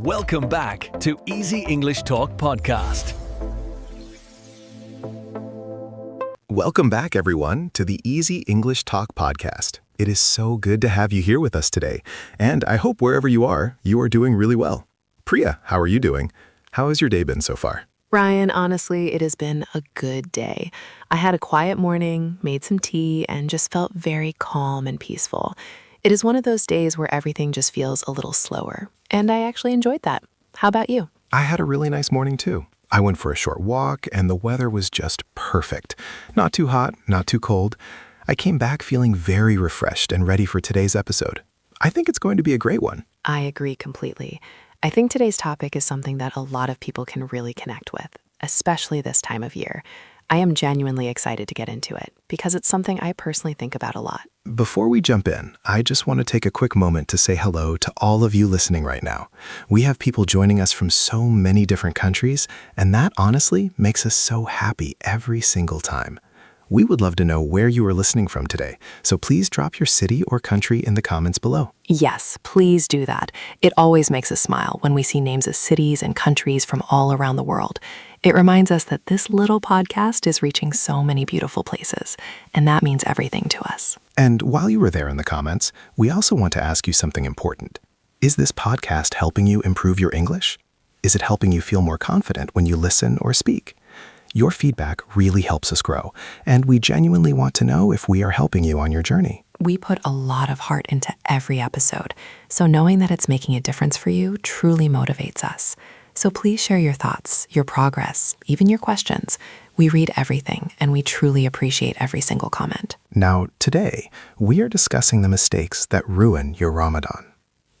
Welcome back to Easy English Talk Podcast. Welcome back, everyone, to the Easy English Talk Podcast. It is so good to have you here with us today, and I hope wherever you are doing really well. Priya, how are you doing? How has your day been so far? Ryan, honestly, it has been a good day. I had a quiet morning, made some tea, and just felt very calm and peaceful. It is one of those days where everything just feels a little slower, and I actually enjoyed that. How about you? I had a really nice morning, too. I went for a short walk, and the weather was just perfect. Not too hot, not too cold. I came back feeling very refreshed and ready for today's episode. I think it's going to be a great one. I agree completely. I think today's topic is something that a lot of people can really connect with, especially this time of year. I am genuinely excited to get into it because it's something I personally think about a lot. Before we jump in, I just want to take a quick moment to say hello to all of you listening right now. We have people joining us from so many different countries, and that honestly makes us so happy every single time. We would love to know where you are listening from today, so please drop your city or country in the comments below. Yes, please do that. It always makes us smile when we see names of cities and countries from all around the world. It reminds us that this little podcast is reaching so many beautiful places, and that means everything to us. And while you were there in the comments, we also want to ask you something important. Is this podcast helping you improve your English? Is it helping you feel more confident when you listen or speak? Your feedback really helps us grow, and we genuinely want to know if we are helping you on your journey. We put a lot of heart into every episode, so knowing that it's making a difference for you truly motivates us. So please share your thoughts, your progress, even your questions. We read everything, and we truly appreciate every single comment. Now, today, we are discussing the mistakes that ruin your Ramadan.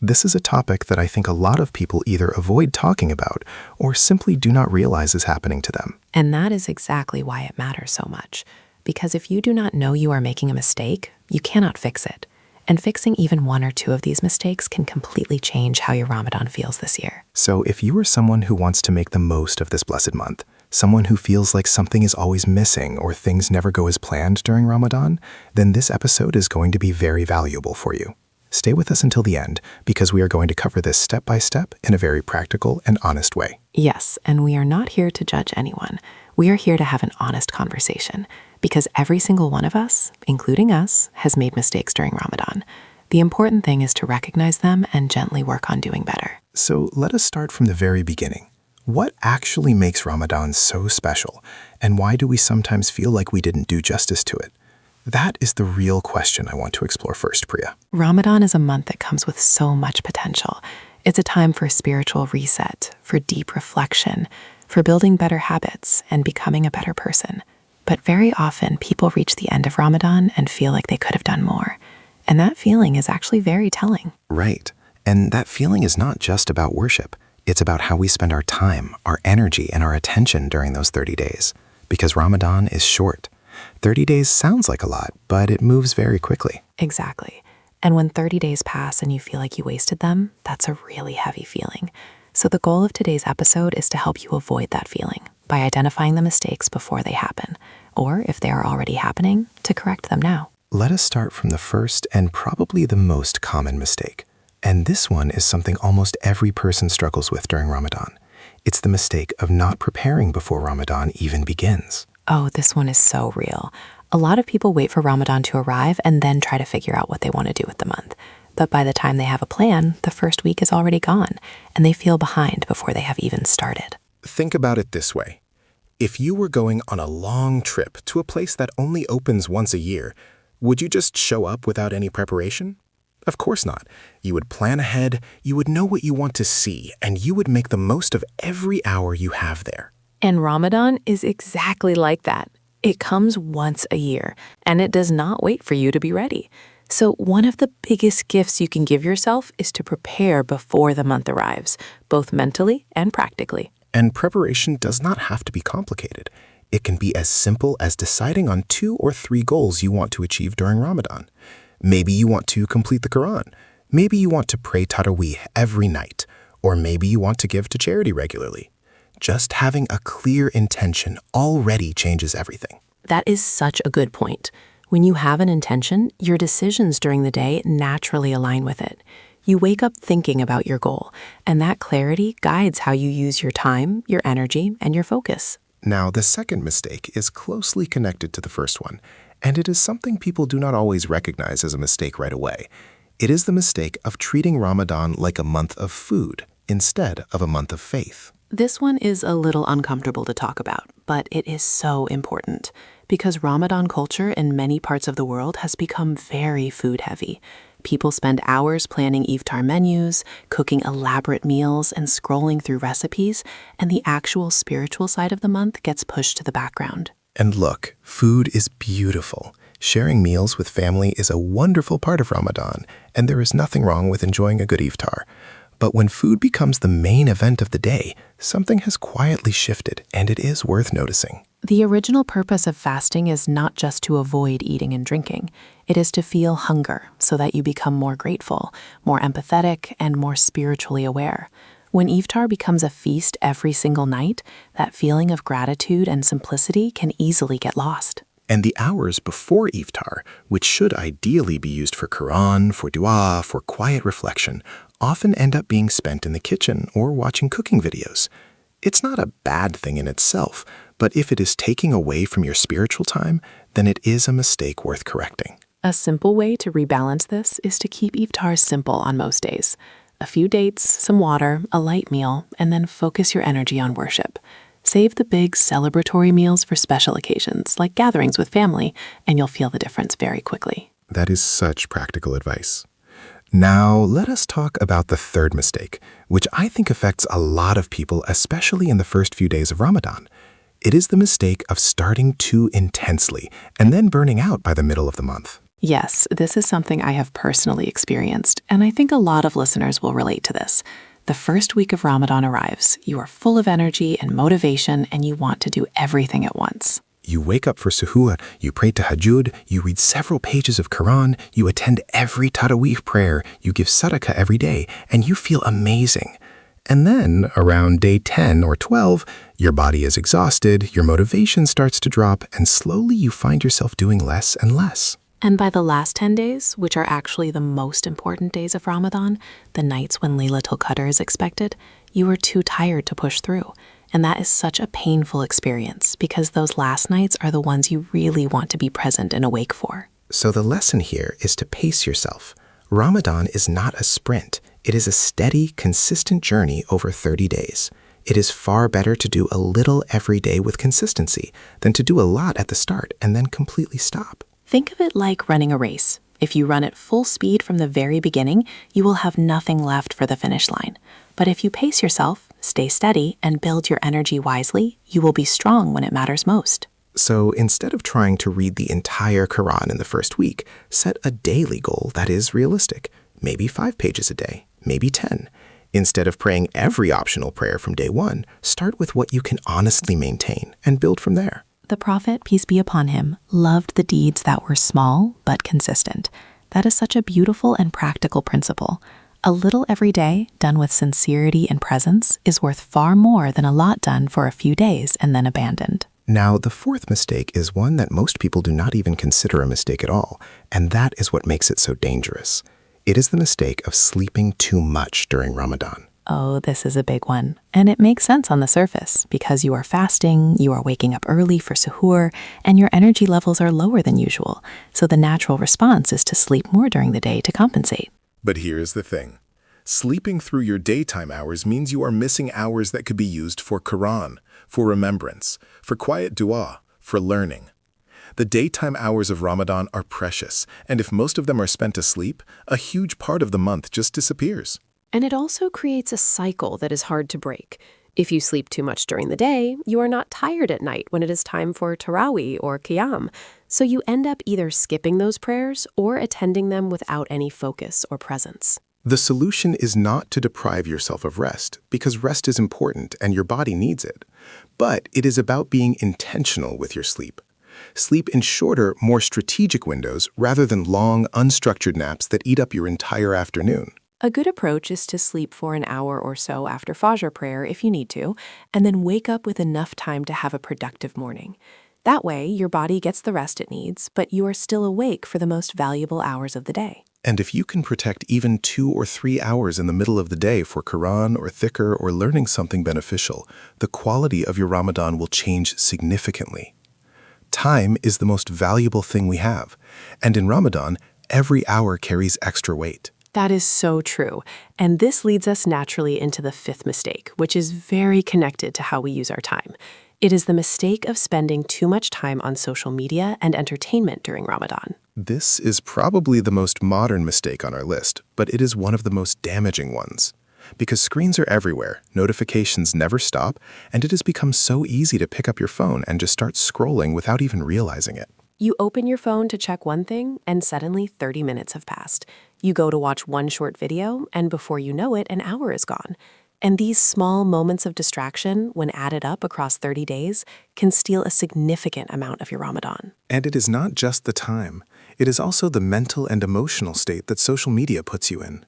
This is a topic that I think a lot of people either avoid talking about or simply do not realize is happening to them. And that is exactly why it matters so much. Because if you do not know you are making a mistake, you cannot fix it. And fixing even one or two of these mistakes can completely change how your Ramadan feels this year. So if you are someone who wants to make the most of this blessed month, someone who feels like something is always missing or things never go as planned during Ramadan, then this episode is going to be very valuable for you. Stay with us until the end because we are going to cover this step by step in a very practical and honest way. Yes, and we are not here to judge anyone. We are here to have an honest conversation because every single one of us, including us, has made mistakes during Ramadan. The important thing is to recognize them and gently work on doing better. So let us start from the very beginning. What actually makes Ramadan so special, and why do we sometimes feel like we didn't do justice to it? That is the real question I want to explore first, Priya. Ramadan is a month that comes with so much potential. It's a time for spiritual reset, for deep reflection, for building better habits and becoming a better person. But very often, people reach the end of Ramadan and feel like they could have done more. And that feeling is actually very telling. Right. And that feeling is not just about worship. It's about how we spend our time, our energy, and our attention during those 30 days. Because Ramadan is short. 30 days sounds like a lot, but it moves very quickly. Exactly. And when 30 days pass and you feel like you wasted them, that's a really heavy feeling. So the goal of today's episode is to help you avoid that feeling by identifying the mistakes before they happen, or if they are already happening, to correct them now. Let us start from the first and probably the most common mistake. And this one is something almost every person struggles with during Ramadan. It's the mistake of not preparing before Ramadan even begins. Oh, this one is so real. A lot of people wait for Ramadan to arrive and then try to figure out what they want to do with the month. But by the time they have a plan, the first week is already gone, and they feel behind before they have even started. Think about it this way. If you were going on a long trip to a place that only opens once a year, would you just show up without any preparation? Of course not. You would plan ahead, you would know what you want to see, and you would make the most of every hour you have there. And Ramadan is exactly like that. It comes once a year, and it does not wait for you to be ready. So one of the biggest gifts you can give yourself is to prepare before the month arrives, both mentally and practically. And preparation does not have to be complicated. It can be as simple as deciding on 2 or 3 goals you want to achieve during Ramadan. Maybe you want to complete the Quran. Maybe you want to pray Taraweeh every night. Or maybe you want to give to charity regularly. Just having a clear intention already changes everything. That is such a good point. When you have an intention, your decisions during the day naturally align with it. You wake up thinking about your goal, and that clarity guides how you use your time, your energy, and your focus. Now, the second mistake is closely connected to the first one, and it is something people do not always recognize as a mistake right away. It is the mistake of treating Ramadan like a month of food instead of a month of faith. This one is a little uncomfortable to talk about, but it is so important because Ramadan culture in many parts of the world has become very food heavy. People spend hours planning iftar menus, cooking elaborate meals, and scrolling through recipes, and the actual spiritual side of the month gets pushed to the background. And look, food is beautiful. Sharing meals with family is a wonderful part of Ramadan, and there is nothing wrong with enjoying a good iftar. But when food becomes the main event of the day, something has quietly shifted, and it is worth noticing. The original purpose of fasting is not just to avoid eating and drinking. It is to feel hunger so that you become more grateful, more empathetic, and more spiritually aware. When iftar becomes a feast every single night, that feeling of gratitude and simplicity can easily get lost. And the hours before iftar, which should ideally be used for Quran, for dua, for quiet reflection, often end up being spent in the kitchen or watching cooking videos. It's not a bad thing in itself, but if it is taking away from your spiritual time, then it is a mistake worth correcting. A simple way to rebalance this is to keep iftar simple on most days. A few dates, some water, a light meal, and then focus your energy on worship. Save the big celebratory meals for special occasions, like gatherings with family, and you'll feel the difference very quickly. That is such practical advice. Now, let us talk about the third mistake, which I think affects a lot of people, especially in the first few days of Ramadan. It is the mistake of starting too intensely and then burning out by the middle of the month. Yes, this is something I have personally experienced, and I think a lot of listeners will relate to this. The first week of Ramadan arrives, you are full of energy and motivation, and you want to do everything at once. You wake up for suhoor, you pray tahajjud, you read several pages of Quran, you attend every Taraweeh prayer, you give sadaqah every day, and you feel amazing. And then, around day 10 or 12, your body is exhausted, your motivation starts to drop, and slowly you find yourself doing less and less. And by the last 10 days, which are actually the most important days of Ramadan, the nights when Laylatul Qadr is expected, you are too tired to push through. And that is such a painful experience because those last nights are the ones you really want to be present and awake for. So the lesson here is to pace yourself. Ramadan is not a sprint. It is a steady, consistent journey over 30 days. It is far better to do a little every day with consistency than to do a lot at the start and then completely stop. Think of it like running a race. If you run at full speed from the very beginning, you will have nothing left for the finish line. But if you pace yourself, stay steady, and build your energy wisely, you will be strong when it matters most. So instead of trying to read the entire Quran in the first week, set a daily goal that is realistic. Maybe 5 pages a day, maybe 10. Instead of praying every optional prayer from day 1, start with what you can honestly maintain and build from there. The Prophet, peace be upon him, loved the deeds that were small but consistent. That is such a beautiful and practical principle. A little every day, done with sincerity and presence, is worth far more than a lot done for a few days and then abandoned. Now, the fourth mistake is one that most people do not even consider a mistake at all, and that is what makes it so dangerous. It is the mistake of sleeping too much during Ramadan. Oh, this is a big one. And it makes sense on the surface because you are fasting, you are waking up early for suhoor, and your energy levels are lower than usual. So the natural response is to sleep more during the day to compensate. But here's the thing. Sleeping through your daytime hours means you are missing hours that could be used for Quran, for remembrance, for quiet dua, for learning. The daytime hours of Ramadan are precious, and if most of them are spent asleep, a huge part of the month just disappears. And it also creates a cycle that is hard to break. If you sleep too much during the day, you are not tired at night when it is time for Tarawih or Qiyam. So you end up either skipping those prayers or attending them without any focus or presence. The solution is not to deprive yourself of rest, because rest is important and your body needs it. But it is about being intentional with your sleep. Sleep in shorter, more strategic windows rather than long, unstructured naps that eat up your entire afternoon. A good approach is to sleep for an hour or so after Fajr prayer if you need to, and then wake up with enough time to have a productive morning. That way, your body gets the rest it needs, but you are still awake for the most valuable hours of the day. And if you can protect even 2 or 3 hours in the middle of the day for Quran or dhikr or learning something beneficial, the quality of your Ramadan will change significantly. Time is the most valuable thing we have, and in Ramadan, every hour carries extra weight. That is so true. And this leads us naturally into the fifth mistake, which is very connected to how we use our time. It is the mistake of spending too much time on social media and entertainment during Ramadan. This is probably the most modern mistake on our list, but it is one of the most damaging ones. Because screens are everywhere, notifications never stop, and it has become so easy to pick up your phone and just start scrolling without even realizing it. You open your phone to check one thing, and suddenly 30 minutes have passed. You go to watch one short video, and before you know it, an hour is gone. And these small moments of distraction, when added up across 30 days, can steal a significant amount of your Ramadan. And it is not just the time. It is also the mental and emotional state that social media puts you in.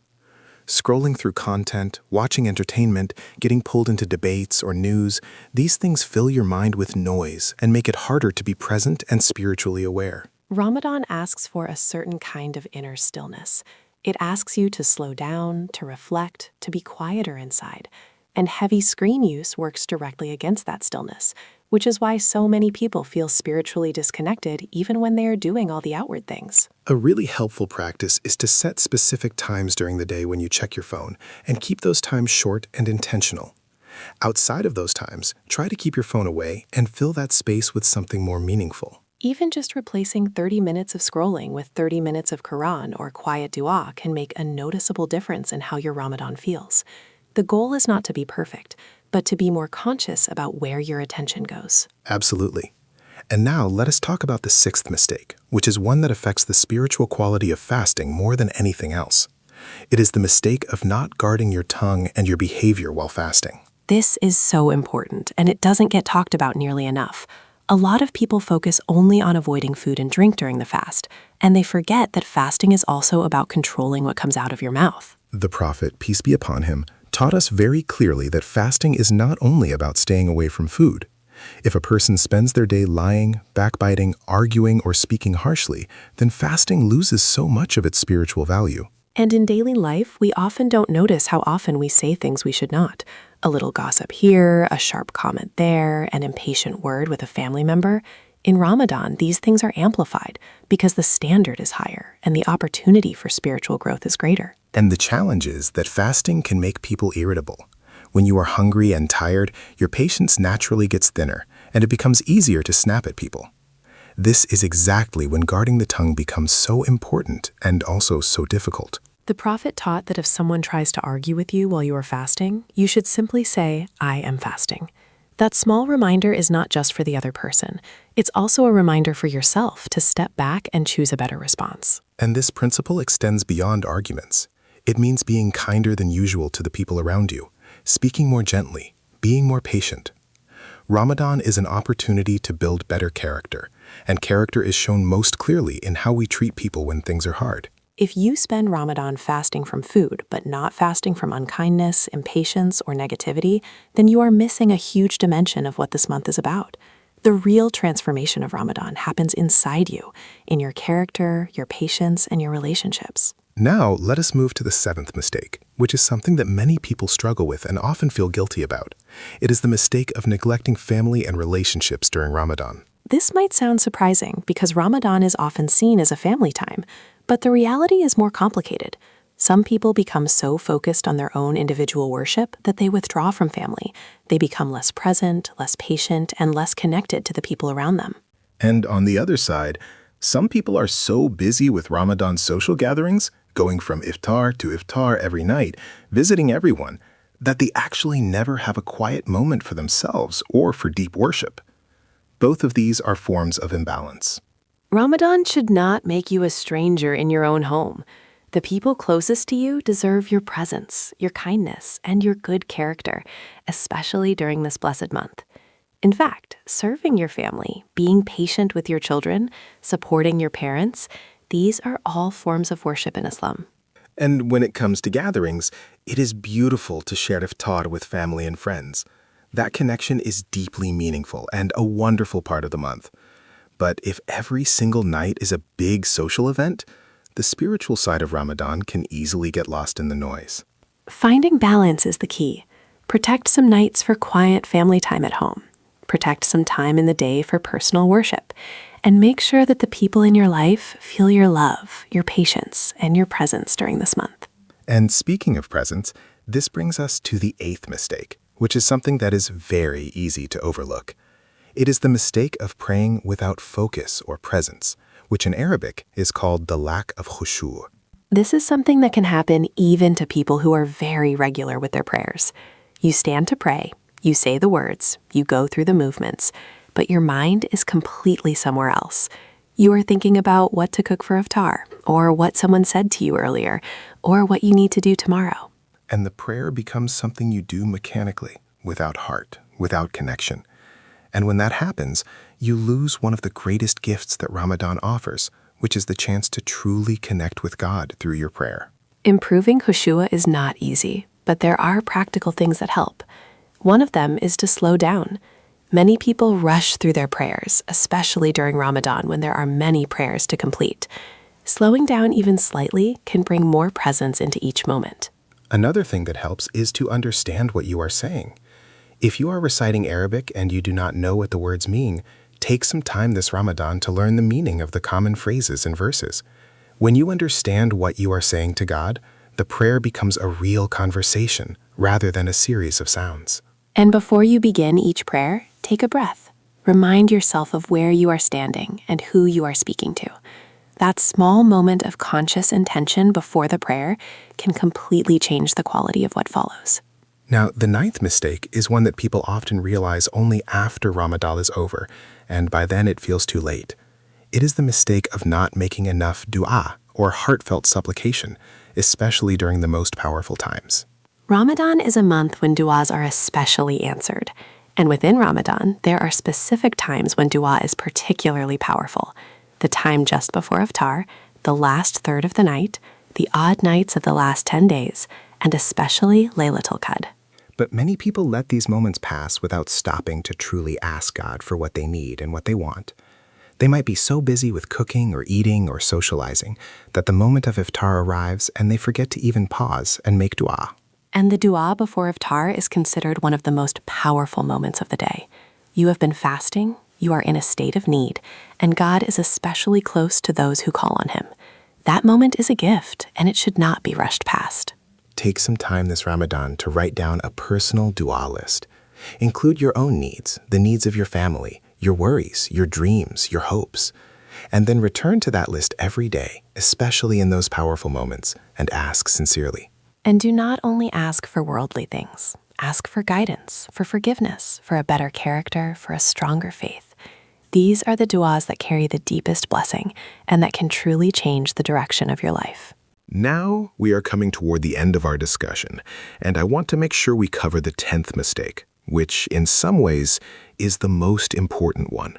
Scrolling through content, watching entertainment, getting pulled into debates or news, these things fill your mind with noise and make it harder to be present and spiritually aware. Ramadan asks for a certain kind of inner stillness. It asks you to slow down, to reflect, to be quieter inside. And heavy screen use works directly against that stillness, which is why so many people feel spiritually disconnected even when they are doing all the outward things. A really helpful practice is to set specific times during the day when you check your phone and keep those times short and intentional. Outside of those times, try to keep your phone away and fill that space with something more meaningful. Even just replacing 30 minutes of scrolling with 30 minutes of Quran or quiet dua can make a noticeable difference in how your Ramadan feels. The goal is not to be perfect, but to be more conscious about where your attention goes. Absolutely. And now let us talk about the sixth mistake, which is one that affects the spiritual quality of fasting more than anything else. It is the mistake of not guarding your tongue and your behavior while fasting. This is so important, and it doesn't get talked about nearly enough. A lot of people focus only on avoiding food and drink during the fast, and they forget that fasting is also about controlling what comes out of your mouth. The Prophet, peace be upon him, taught us very clearly that fasting is not only about staying away from food. If a person spends their day lying, backbiting, arguing, or speaking harshly, then fasting loses so much of its spiritual value. And in daily life, we often don't notice how often we say things we should not. A little gossip here, a sharp comment there, an impatient word with a family member. In Ramadan, these things are amplified because the standard is higher and the opportunity for spiritual growth is greater. And the challenge is that fasting can make people irritable. When you are hungry and tired, your patience naturally gets thinner, and it becomes easier to snap at people. This is exactly when guarding the tongue becomes so important and also so difficult. The Prophet taught that if someone tries to argue with you while you are fasting, you should simply say, "I am fasting." That small reminder is not just for the other person. It's also a reminder for yourself to step back and choose a better response. And this principle extends beyond arguments. It means being kinder than usual to the people around you, speaking more gently, being more patient. Ramadan is an opportunity to build better character, and character is shown most clearly in how we treat people when things are hard. If you spend Ramadan fasting from food, but not fasting from unkindness, impatience, or negativity, then you are missing a huge dimension of what this month is about. The real transformation of Ramadan happens inside you, in your character, your patience, and your relationships. Now, let us move to the seventh mistake, which is something that many people struggle with and often feel guilty about. It is the mistake of neglecting family and relationships during Ramadan. This might sound surprising because Ramadan is often seen as a family time, but the reality is more complicated. Some people become so focused on their own individual worship that they withdraw from family. They become less present, less patient, and less connected to the people around them. And on the other side, some people are so busy with Ramadan social gatherings, going from iftar to iftar every night, visiting everyone, that they actually never have a quiet moment for themselves or for deep worship. Both of these are forms of imbalance. Ramadan should not make you a stranger in your own home. The people closest to you deserve your presence, your kindness, and your good character, especially during this blessed month. In fact, serving your family, being patient with your children, supporting your parents, these are all forms of worship in Islam. And when it comes to gatherings, it is beautiful to share iftar with family and friends. That connection is deeply meaningful and a wonderful part of the month. But if every single night is a big social event, the spiritual side of Ramadan can easily get lost in the noise. Finding balance is the key. Protect some nights for quiet family time at home. Protect some time in the day for personal worship. And make sure that the people in your life feel your love, your patience, and your presence during this month. And speaking of presence, this brings us to the 8th mistake, which is something that is very easy to overlook. It is the mistake of praying without focus or presence, which in Arabic is called the lack of khushu'. This is something that can happen even to people who are very regular with their prayers. You stand to pray, you say the words, you go through the movements, but your mind is completely somewhere else. You are thinking about what to cook for iftar, or what someone said to you earlier, or what you need to do tomorrow. And the prayer becomes something you do mechanically, without heart, without connection. And when that happens, you lose one of the greatest gifts that Ramadan offers, which is the chance to truly connect with God through your prayer. Improving khushu' is not easy, but there are practical things that help. One of them is to slow down. Many people rush through their prayers, especially during Ramadan when there are many prayers to complete. Slowing down even slightly can bring more presence into each moment. Another thing that helps is to understand what you are saying. If you are reciting Arabic and you do not know what the words mean, take some time this Ramadan to learn the meaning of the common phrases and verses. When you understand what you are saying to God, the prayer becomes a real conversation rather than a series of sounds. And before you begin each prayer, take a breath. Remind yourself of where you are standing and who you are speaking to. That small moment of conscious intention before the prayer can completely change the quality of what follows. Now, the 9th mistake is one that people often realize only after Ramadan is over, and by then it feels too late. It is the mistake of not making enough dua, or heartfelt supplication, especially during the most powerful times. Ramadan is a month when du'as are especially answered. And within Ramadan, there are specific times when dua is particularly powerful. The time just before iftar, the last third of the night, the odd nights of the last 10 days, and especially Laylatul Qadr. But many people let these moments pass without stopping to truly ask God for what they need and what they want. They might be so busy with cooking or eating or socializing that the moment of iftar arrives and they forget to even pause and make dua. And the dua before iftar is considered one of the most powerful moments of the day. You have been fasting, you are in a state of need, and God is especially close to those who call on Him. That moment is a gift, and it should not be rushed past. Take some time this Ramadan to write down a personal dua list. Include your own needs, the needs of your family, your worries, your dreams, your hopes. And then return to that list every day, especially in those powerful moments, and ask sincerely. And do not only ask for worldly things. Ask for guidance, for forgiveness, for a better character, for a stronger faith. These are the du'as that carry the deepest blessing and that can truly change the direction of your life. Now we are coming toward the end of our discussion, and I want to make sure we cover the 10th mistake, which in some ways is the most important one.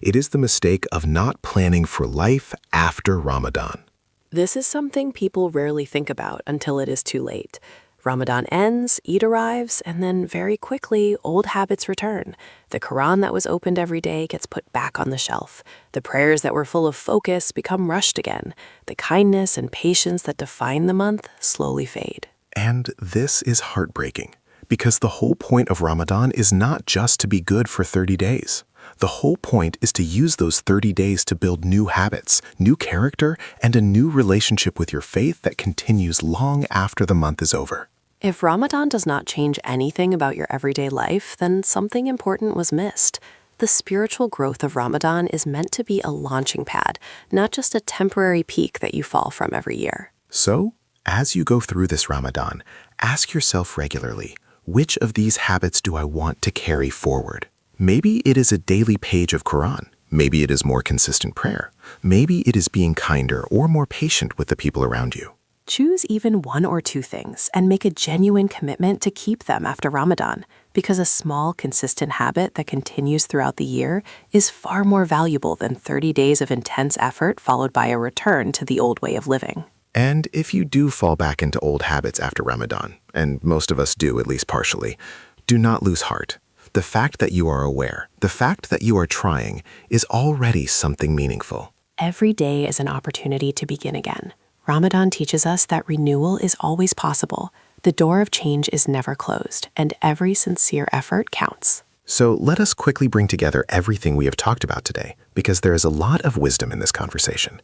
It is the mistake of not planning for life after Ramadan. This is something people rarely think about until it is too late. Ramadan ends, Eid arrives, and then very quickly, old habits return. The Quran that was opened every day gets put back on the shelf. The prayers that were full of focus become rushed again. The kindness and patience that define the month slowly fade. And this is heartbreaking, because the whole point of Ramadan is not just to be good for 30 days. The whole point is to use those 30 days to build new habits, new character, and a new relationship with your faith that continues long after the month is over. If Ramadan does not change anything about your everyday life, then something important was missed. The spiritual growth of Ramadan is meant to be a launching pad, not just a temporary peak that you fall from every year. So, as you go through this Ramadan, ask yourself regularly, which of these habits do I want to carry forward? Maybe it is a daily page of Quran. Maybe it is more consistent prayer. Maybe it is being kinder or more patient with the people around you. Choose even one or two things and make a genuine commitment to keep them after Ramadan, because a small, consistent habit that continues throughout the year is far more valuable than 30 days of intense effort followed by a return to the old way of living. And if you do fall back into old habits after Ramadan, and most of us do at least partially, do not lose heart. The fact that you are aware, the fact that you are trying, is already something meaningful. Every day is an opportunity to begin again. Ramadan teaches us that renewal is always possible. The door of change is never closed, and every sincere effort counts. So let us quickly bring together everything we have talked about today, because there is a lot of wisdom in this conversation.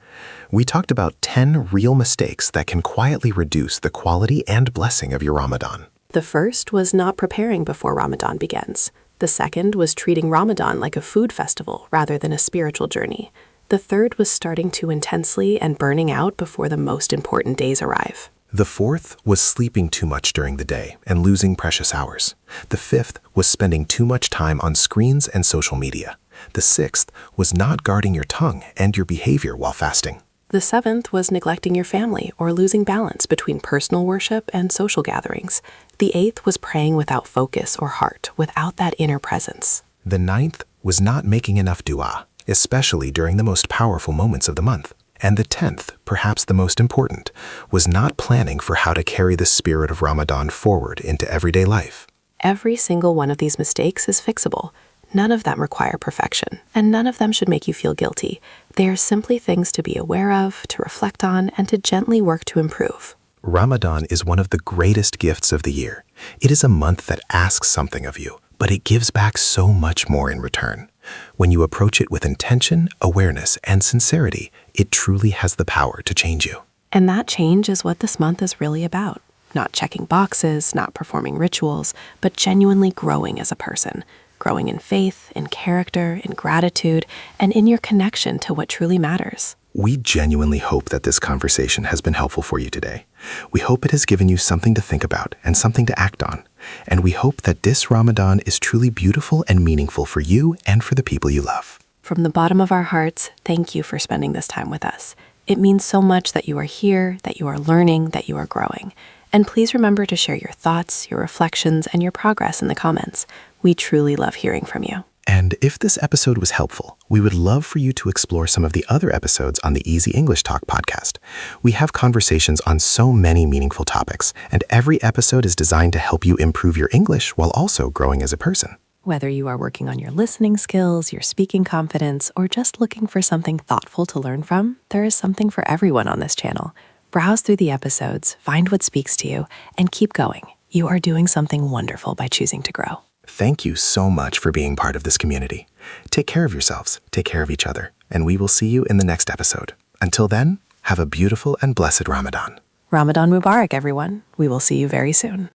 We talked about 10 real mistakes that can quietly reduce the quality and blessing of your Ramadan. The first was not preparing before Ramadan begins. The second was treating Ramadan like a food festival rather than a spiritual journey. The third was starting too intensely and burning out before the most important days arrive. The fourth was sleeping too much during the day and losing precious hours. The fifth was spending too much time on screens and social media. The sixth was not guarding your tongue and your behavior while fasting. The seventh was neglecting your family or losing balance between personal worship and social gatherings. The eighth was praying without focus or heart, without that inner presence. The ninth was not making enough dua, especially during the most powerful moments of the month. And the 10th, perhaps the most important, was not planning for how to carry the spirit of Ramadan forward into everyday life. Every single one of these mistakes is fixable. None of them require perfection, and none of them should make you feel guilty. They are simply things to be aware of, to reflect on, and to gently work to improve. Ramadan is one of the greatest gifts of the year. It is a month that asks something of you, but it gives back so much more in return. When you approach it with intention, awareness, and sincerity, it truly has the power to change you. And that change is what this month is really about. Not checking boxes, not performing rituals, but genuinely growing as a person. Growing in faith, in character, in gratitude, and in your connection to what truly matters. We genuinely hope that this conversation has been helpful for you today. We hope it has given you something to think about and something to act on. And we hope that this Ramadan is truly beautiful and meaningful for you and for the people you love. From the bottom of our hearts, thank you for spending this time with us. It means so much that you are here, that you are learning, that you are growing. And please remember to share your thoughts, your reflections, and your progress in the comments. We truly love hearing from you. And if this episode was helpful, we would love for you to explore some of the other episodes on the Easy English Talk podcast. We have conversations on so many meaningful topics, and every episode is designed to help you improve your English while also growing as a person. Whether you are working on your listening skills, your speaking confidence, or just looking for something thoughtful to learn from, there is something for everyone on this channel. Browse through the episodes, find what speaks to you, and keep going. You are doing something wonderful by choosing to grow. Thank you so much for being part of this community. Take care of yourselves, take care of each other, and we will see you in the next episode. Until then, have a beautiful and blessed Ramadan. Ramadan Mubarak, everyone. We will see you very soon.